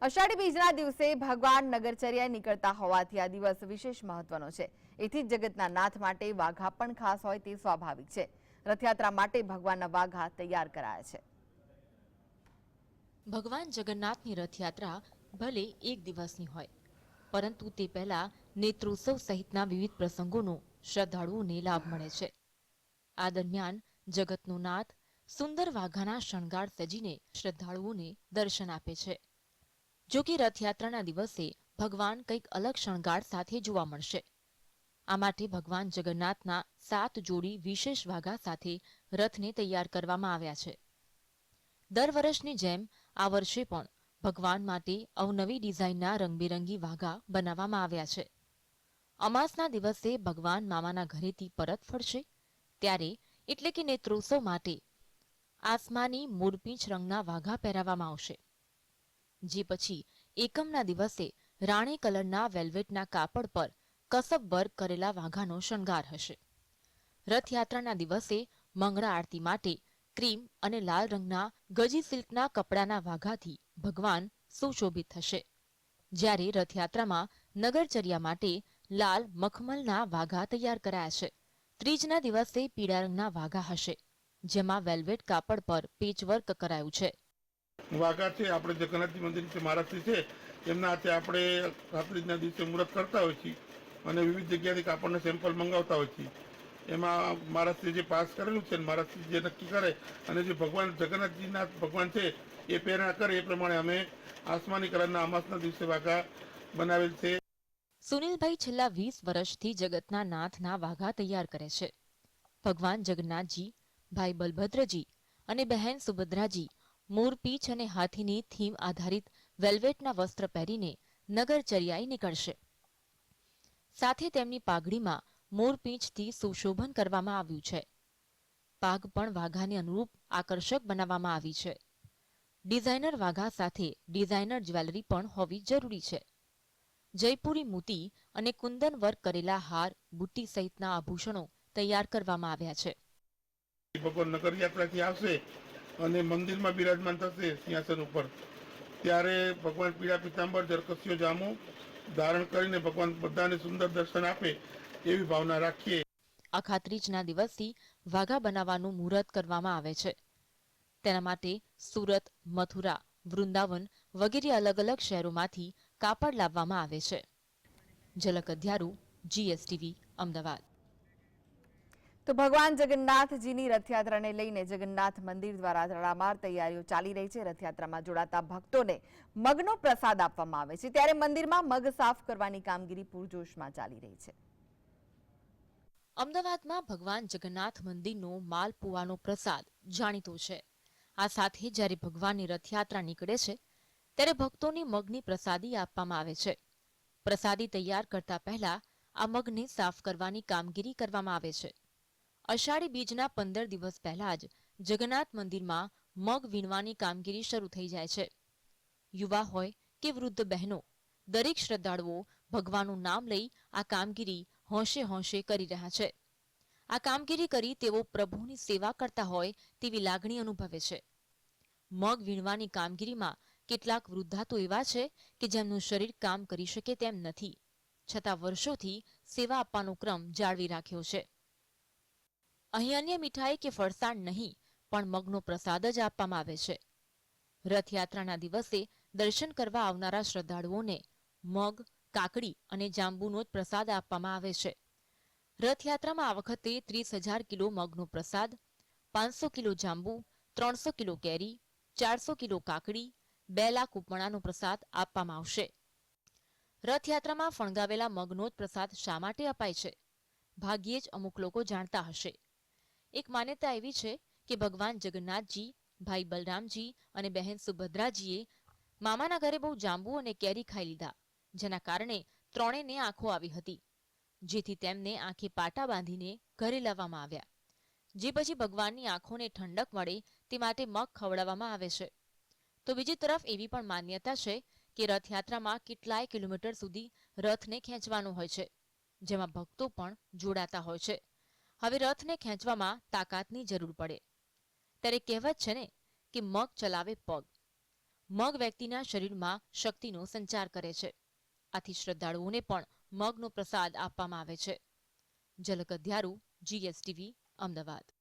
અષાઢી બીજના દિવસે ભગવાન નગરચર્યાએ નીકળતા હોવાથી આ દિવસ વિશેષ મહત્વનો છે। એથી જ જગતના નાથ માટે વાઘા પણ ખાસ હોય તે સ્વાભાવિક છે। રથયાત્રા માટે ભગવાનના વાઘા તૈયાર કરાયા છે। ભગવાન જગન્નાથની રથયાત્રા ભલે એક દિવસની હોય, પરંતુ તે પહેલા નેત્રોત્સવ સહિતના વિવિધ પ્રસંગોનો શ્રદ્ધાળુઓને લાભ મળે છે। આ દરમિયાન જગતનો નાથ સુંદર વાઘાના શણગાર સજીને શ્રદ્ધાળુઓને દર્શન આપે છે। જો કે રથયાત્રાના દિવસે ભગવાન કંઈક અલગ શણગાર સાથે જોવા મળશે। આ માટે ભગવાન જગન્નાથના 7 જોડી વિશેષ વાઘા સાથે રથને તૈયાર કરવામાં આવ્યા છે। દર વર્ષની જેમ આ વર્ષે પણ ભગવાન માટે અવનવી ડિઝાઇનના રંગબેરંગી વાઘા બનાવવામાં આવ્યા છે। અમાસના દિવસે ભગવાન મામાના ઘરેથી પરત ફરશે ત્યારે એટલે કે નેત્રોત્સવ માટે આસમાની મોરપીંછ રંગના વાઘા પહેરાવવામાં આવશે, જે પછી એકમના દિવસે રાણી કલરના વેલ્વેટના કાપડ પર કસબ વર્ક કરેલા વાઘાનો શણગાર હશે। રથયાત્રાના દિવસે મંગળા આરતી માટે ક્રીમ અને લાલ રંગના ગજી સિલ્કના કપડાના વાઘાથી ભગવાન સુશોભિત થશે, જ્યારે રથયાત્રામાં નગરચર્યા માટે લાલ મખમલના વાઘા તૈયાર કરાયા છે। ત્રીજના દિવસે પીળા રંગના વાઘા હશે, જેમાં વેલ્વેટ કાપડ પર પેચવર્ક કરાયું છે। વાઘા છે આપણે જગન્નાથજી મંદિર છે મહારાષ્ટ્રી છે એમના હાથે આપણે રાત્રિના દિવસે મુહૂર્ત કરતા હોય છીએ અને વિવિધ જગ્યાથી કાપડના સેમ્પલ મંગાવતા હોય છીએ। એમાં મહારાષ્ટ્રી જે પાસ કરેલું છે મહારાષ્ટ્રી જે નક્કી કરે અને જે ભગવાન જગન્નાથજીના ભગવાન છે એ પ્રેરણા કરે એ પ્રમાણે અમે આસમાની કલરના અમાસના દિવસે વાઘા બનાવેલ છે। સુનિલભાઈ છેલ્લા 20 વર્ષથી જગતના નાથના વાઘા તૈયાર કરે છે। ભગવાન જગન્નાથજી, ભાઈ બલભદ્રજી અને બહેન સુભદ્રાજી મોરપીંછ અને હાથીની થીમ આધારિત વેલ્વેટના વસ્ત્ર પહેરીને નગરચર્યાએ નીકળશે। સાથે તેમની પાઘડીમાં મોરપીંછથી સુશોભન કરવામાં આવ્યું છે। પાઘ પણ વાઘાને અનુરૂપ આકર્ષક બનાવવામાં આવી છે। ડિઝાઇનર વાઘા સાથે ડિઝાઇનર જ્વેલરી પણ હોવી જરૂરી છે। જયપુરી મોતી અને કુંદન વર્ક કરેલા હાર, બુટ્ટી સહિતના આભૂષણો તૈયાર કરવામાં આવ્યા છે। ભગવાન નગર યાત્રાથી આવશે અને મંદિરમાં બિરાજમાન થશે સિંહાસન ઉપર, ત્યારે ભગવાન પીળા પીતાંબર જરકસ્યો જામો ધારણ કરીને ભગવાન બધાને સુંદર દર્શન આપે એવી ભાવના રાખીએ। અખાત્રીજના દિવસથી વાઘા બનાવવાનું મુહૂર્ત કરવામાં આવે છે। તેના માટે સુરત, મથુરા, વૃંદાવન વગેરે અલગ અલગ શહેરોમાંથી કાપડ લાવવામાં આવે છે। ઝલક અધ્યારું, GSTV, અમદાવાદ। તો ભગવાન જગન્નાથજીની રથયાત્રાને લઈને જગન્નાથ મંદિર દ્વારા તડામાર તૈયારીઓ ચાલી રહી છે। રથયાત્રામાં જોડાતા ભક્તોને મગનો પ્રસાદ આપવામાં આવે છે, ત્યારે મંદિરમાં મગ સાફ કરવાની કામગીરી પૂરજોશમાં ચાલી રહી છે। અમદાવાદમાં ભગવાન જગન્નાથ મંદિરનો માલપુઆનો પ્રસાદ જાણીતો છે। આ સાથે જ્યારે ભગવાનની રથયાત્રા નીકળે છે ત્યારે ભક્તોને મગની પ્રસાદી આપવામાં આવે છે। પ્રસાદી તૈયાર કરતા પહેલા આ મગને સાફ કરવાની કામગીરી કરવામાં આવે છે। અષાઢી બીજના 15 દિવસ પહેલા જ જગન્નાથ મંદિરમાં મગ વીણવાની કામગીરી શરૂ થઈ જાય છે। યુવા હોય કે વૃદ્ધ બહેનો, દરેક શ્રદ્ધાળુઓ ભગવાનનું નામ લઈ આ કામગીરી હોંશે હોંશે કરી રહ્યા છે। આ કામગીરી કરી તેઓ પ્રભુની સેવા કરતા હોય તેવી લાગણી અનુભવે છે। મગ વીણવાની કામગીરીમાં કેટલાક વૃદ્ધા તો એવા છે કે જેમનું શરીર કામ કરી શકે તેમ નથી, છતાં વર્ષોથી સેવા આપવાનો ક્રમ જાળવી રાખ્યો છે। અહીં અન્ય મીઠાઈ કે ફરસાણ નહીં, પણ મગનો પ્રસાદ જ આપવામાં આવે છે। રથયાત્રાના દિવસે દર્શન કરવા આવનારા શ્રદ્ધાળુઓને મગ, કાકડી અને જાંબુનો જ પ્રસાદ આપવામાં આવે છે। રથયાત્રામાં આ વખતે 30,000 કિલો મગનો પ્રસાદ, 500 કિલો જાંબુ, 300 કિલો કેરી, 400 કિલો કાકડી, 2 લાખ ઉપમણાનો પ્રસાદ આપવામાં આવશે। રથયાત્રામાં ફણગાવેલા મગનો જ પ્રસાદ શા માટે અપાય છે? ભાગ્યે જ અમુક લોકો જાણતા હશે। એક માન્યતા એવી છે કે ભગવાન જગન્નાથજી, ભાઈ બલરામજી અને બહેન સુભદ્રાજીએ મામાના ઘરે બહુ જાંબુ અને કેરી ખાઈ લીધા, જેના કારણે ત્રણેયને આંખો આવી હતી, જેથી તેમને આંખે પાટા બાંધીને ઘરે લાવવામાં આવ્યા, જે પછી ભગવાનની આંખોને ઠંડક મળે તે માટે મગ ખવડાવવામાં આવે છે। તો બીજી તરફ એવી પણ માન્યતા છે કે રથયાત્રામાં કેટલાય કિલોમીટર સુધી રથને ખેંચવાનો હોય છે, જેમાં ભક્તો પણ જોડાતા હોય છે। હવે રથને ખેંચવામાં તાકાતની જરૂર પડે, ત્યારે કહેવત છે ને કે મગ ચલાવે પગ। મગ વ્યક્તિના શરીરમાં શક્તિનો સંચાર કરે છે. આથી શ્રદ્ધાળુઓને પણ મગનો પ્રસાદ આપવામાં આવે છે. ઝલક અધ્યારુ, GSTV, અમદાવાદ.